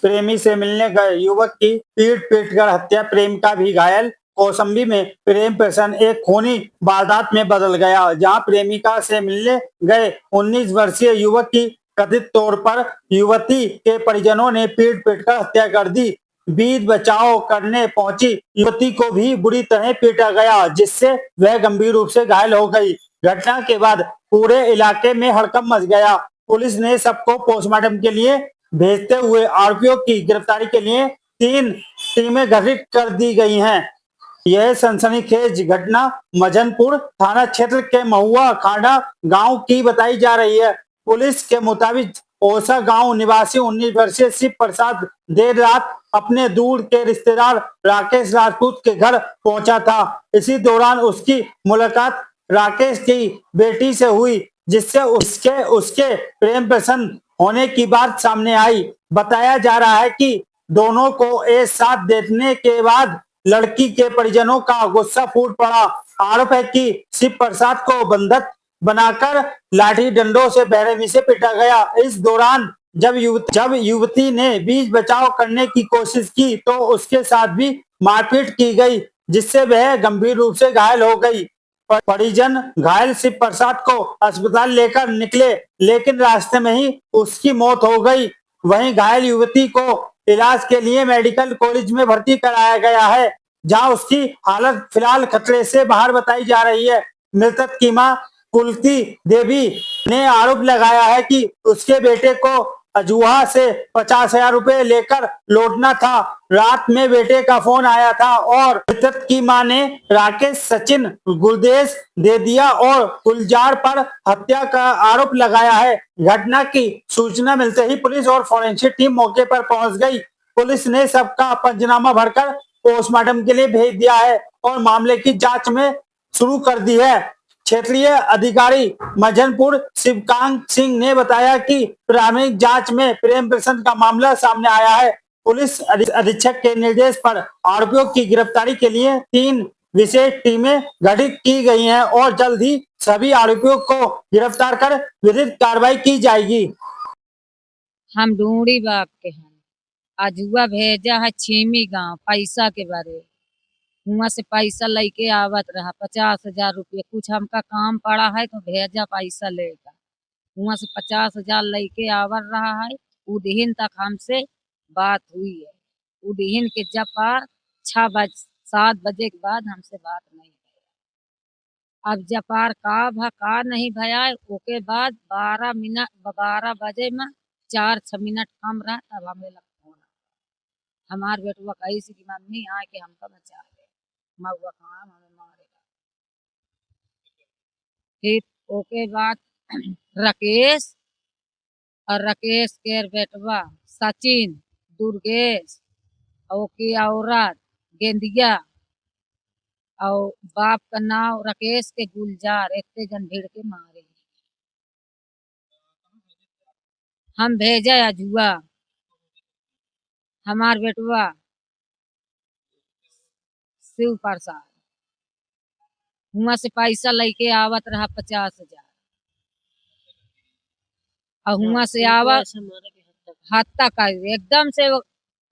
प्रेमी से मिलने गए युवक की पीट-पीट कर हत्या, प्रेमिका भी घायल। कौशाम्बी में प्रेम प्रसंग एक खूनी वारदात में बदल गया, जहां प्रेमिका से मिलने गए 19 वर्षीय युवक की कथित तौर पर युवती के परिजनों ने पीट-पीट कर हत्या कर दी। बीच बचाव करने पहुंची युवती को भी बुरी तरह पीटा गया, जिससे वह गंभीर रूप से घायल हो गई। घटना के बाद पूरे इलाके में हड़कंप मच गया। पुलिस ने सबको पोस्टमार्टम के लिए भेजते हुए आरोपियों की गिरफ्तारी के लिए 3 टीमें गठित कर दी गई हैं। यह सनसनीखेज घटना मजनपुर थाना क्षेत्र के महुआ खांडा गांव की बताई जा रही है। पुलिस के मुताबिक ओसा गांव निवासी 19 वर्षीय शिव प्रसाद देर रात अपने दूर के रिश्तेदार राकेश राजपूत के घर पहुंचा था। इसी दौरान उसकी मुलाकात राकेश की बेटी से हुई, जिससे उसके उसके प्रेम प्रसन्न होने की बात सामने आई। बताया जा रहा है कि दोनों को एक साथ देखने के बाद लड़की के परिजनों का गुस्सा फूट पड़ा। आरोप है कि शिव प्रसाद को बंधक बनाकर लाठी डंडों से बेरहमी से पीटा गया। इस दौरान जब युवती ने बीच बचाव करने की कोशिश की तो उसके साथ भी मारपीट की गई, जिससे वह गंभीर रूप से घायल हो गई। परिजन घायल शिव प्रसाद को अस्पताल लेकर निकले, लेकिन रास्ते में ही उसकी मौत हो गई। वहीं घायल युवती को इलाज के लिए मेडिकल कॉलेज में भर्ती कराया गया है, जहां उसकी हालत फिलहाल खतरे से बाहर बताई जा रही है। मृतक की मां कुलती देवी ने आरोप लगाया है कि उसके बेटे को अजुहा से 50,000 रुपए लेकर लौटना था। रात में बेटे का फोन आया था और मृतक की मां ने राकेश, सचिन, गुरदेश दे दिया और गुलजार पर हत्या का आरोप लगाया है। घटना की सूचना मिलते ही पुलिस और फोरेंसिक टीम मौके पर पहुंच गई। पुलिस ने सबका पंचनामा भरकर पोस्टमार्टम के लिए भेज दिया है और मामले की जांच में शुरू कर दी है। क्षेत्रीय अधिकारी मजनपुर शिवकांत सिंह ने बताया कि प्राथमिक जांच में प्रेम प्रसंग का मामला सामने आया है। पुलिस अधीक्षक के निर्देश पर आरोपियों की गिरफ्तारी के लिए 3 विशेष टीमें गठित की गई हैं और जल्द ही सभी आरोपियों को गिरफ्तार कर विधिक कार्रवाई की जाएगी। हम ढूंढी बाग के हैं। अजुआ भेजा है छीमी गांव पैसा के बारे। हुआ से पैसा लेके आवत रहा 50,000 रुपये। कुछ हमका काम पड़ा है तो भेजा पैसा लेकर। हुआ से 50,000 लेके आवर रहा है। उदिन तक हमसे बात हुई है। उदिन के जब पार 7 बजे के बाद हमसे बात नहीं भया। अब जपार का नहीं भया है, ओके बाद 12 बजे में 4-6 मिनट कम रहा तब हमें लग फोन हमार बेटुआ कही सी कि मम्मी आए के हमका बचा ले, मऊआ कहाँ हमें मारेगा। फिर ओके बाद राकेश और राकेश के बेटवा सचिन, दुर्गेश और की औरत गेंदिया और बाप का नाम राकेश के गुलजार इतने जन भीड़ के मारे। हम भेजा अजुआ हमार बेटुआ शिव प्रसाद। हुआ से पैसा लेके आवत रहा 50,000 और हुआ से आवत हत्या कर एकदम से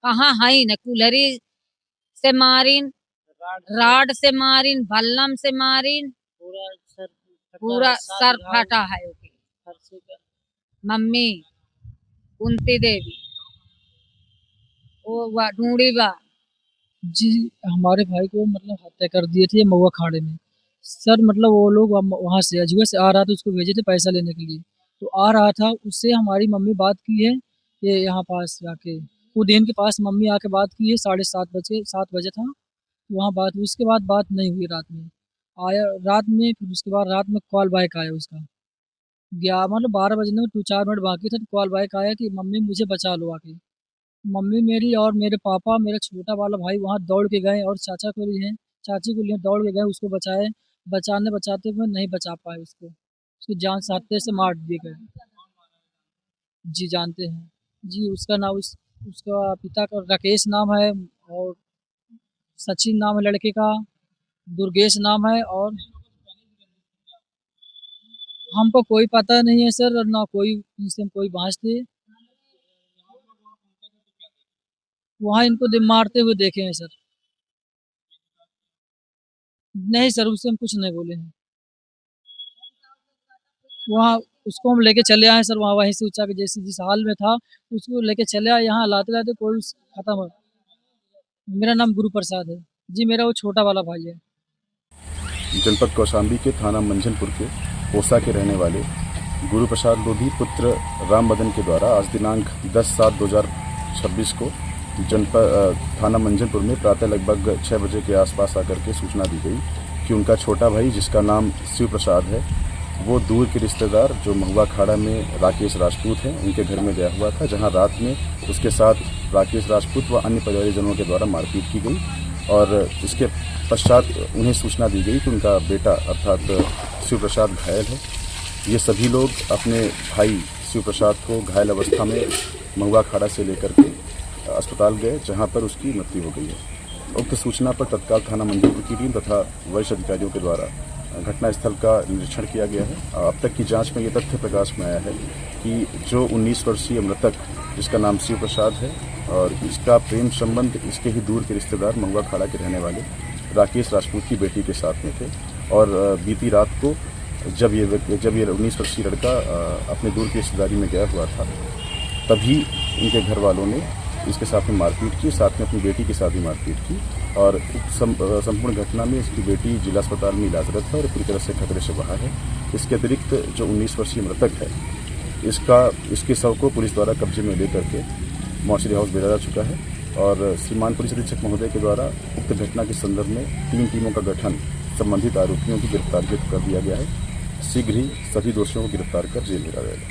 कहाँ है न कुल्हरी से मारिन, राड से मारिन, भल्लम से मारिन, पूरा सर फटा है। मम्मी कुंती देवी वो ढूंढी बा जी, हमारे भाई को मतलब हत्या कर दिए थे महुआ खाड़े में। सर मतलब वो लोग वहाँ से अजूबे से आ रहा था, उसको भेजे थे पैसा लेने के लिए। तो आ रहा था, उससे हमारी मम्मी बात की है, ये यहाँ पास जाके उदयन के पास मम्मी आके बात की है 7:30 बजे 7 बजे था, वहाँ बात हुई। उसके बाद बात नहीं हुई रात में। आया रात में, फिर उसके बाद रात में कॉल बैक आया उसका। मतलब 12 बजने में 2-4 मिनट बाकी था, तो कॉल बैक आया कि मम्मी मुझे बचा लो आके। मम्मी मेरी और मेरे पापा, मेरा छोटा वाला भाई वहाँ दौड़ के गए और चाचा को लिए चाची को लिए दौड़ के गए, उसको बचाए। बचाते हुए नहीं बचा पाए उसको। उसकी जान साथे से मार दिए गए। जी जानते हैं। जी उसका नाम उसका पिता का राकेश नाम है और सचिन नाम है लड़के का, दुर्गेश नाम है और हमको कोई पता नहीं है सर, और ना कोई इनसे हम कोई बाँस थे। वहाँ इनको मारते हुए देखे हैं सर। नहीं सर, उससे हम कुछ नहीं बोले हैं। वहाँ उसको हम लेके चले आए सर, वहाँ वहीं से उठा के जैसे जिस हाल में था उसको लेके चले आए, यहाँ लाते-लाते कोई खत्म। मेरा नाम गुरु प्रसाद है। जी, मेरा वो छोटा वाला भाई है। जनपद कौशाम्बी के थाना मंझनपुर के पोसा के रहने वाले गुरु प्रसाद लोधी पुत्र राम मदन के द्वारा आज दिनांक 10/7/2026 को जनपद थाना मंझनपुर में प्रातः लगभग 6 बजे के आसपास आकर के सूचना दी गई कि उनका छोटा भाई, जिसका नाम शिव प्रसाद है, वो दूर के रिश्तेदार जो महुआ खाड़ा में राकेश राजपूत हैं, उनके घर में गया हुआ था, जहां रात में उसके साथ राकेश राजपूत व अन्य परिवारजनों के द्वारा मारपीट की गई और इसके पश्चात उन्हें सूचना दी गई कि उनका बेटा अर्थात शिव प्रसाद घायल है। ये सभी लोग अपने भाई शिव प्रसाद को घायल अवस्था में महुआ खाड़ा से लेकर के अस्पताल गए, जहां पर उसकी मृत्यु हो गई है। उक्त सूचना पर तत्काल थाना मंझनपुर की टीम तथा वरिष्ठ अधिकारियों के द्वारा घटनास्थल का निरीक्षण किया गया है। अब तक की जांच में ये तथ्य प्रकाश में आया है कि जो 19 वर्षीय मृतक, जिसका नाम शिव प्रसाद है और इसका प्रेम संबंध इसके ही दूर के रिश्तेदार महुआ खाड़ा के रहने वाले राकेश राजपूत की बेटी के साथ में थे और बीती रात को जब ये 19 वर्षीय लड़का अपने दूर की रिश्तेदारी में गया हुआ था, तभी इनके घर वालों ने इसके साथ में मारपीट की, साथ में अपनी बेटी के साथ भी मारपीट की और संपूर्ण घटना में इसकी बेटी जिला अस्पताल में इलाजरत है और पूरी तरह से खतरे से बाहर है। इसके अतिरिक्त जो 19 वर्षीय मृतक है, इसके शव को पुलिस द्वारा कब्जे में लेकर के मॉर्चरी हाउस भेजा जा चुका है और श्रीमान पुलिस अधीक्षक महोदय के द्वारा उक्त घटना के संदर्भ में 3 टीमों का गठन संबंधित आरोपियों की गिरफ्तारी कर दिया गया है। शीघ्र ही सभी दोषियों को गिरफ्तार कर जेल भेजा जाएगा।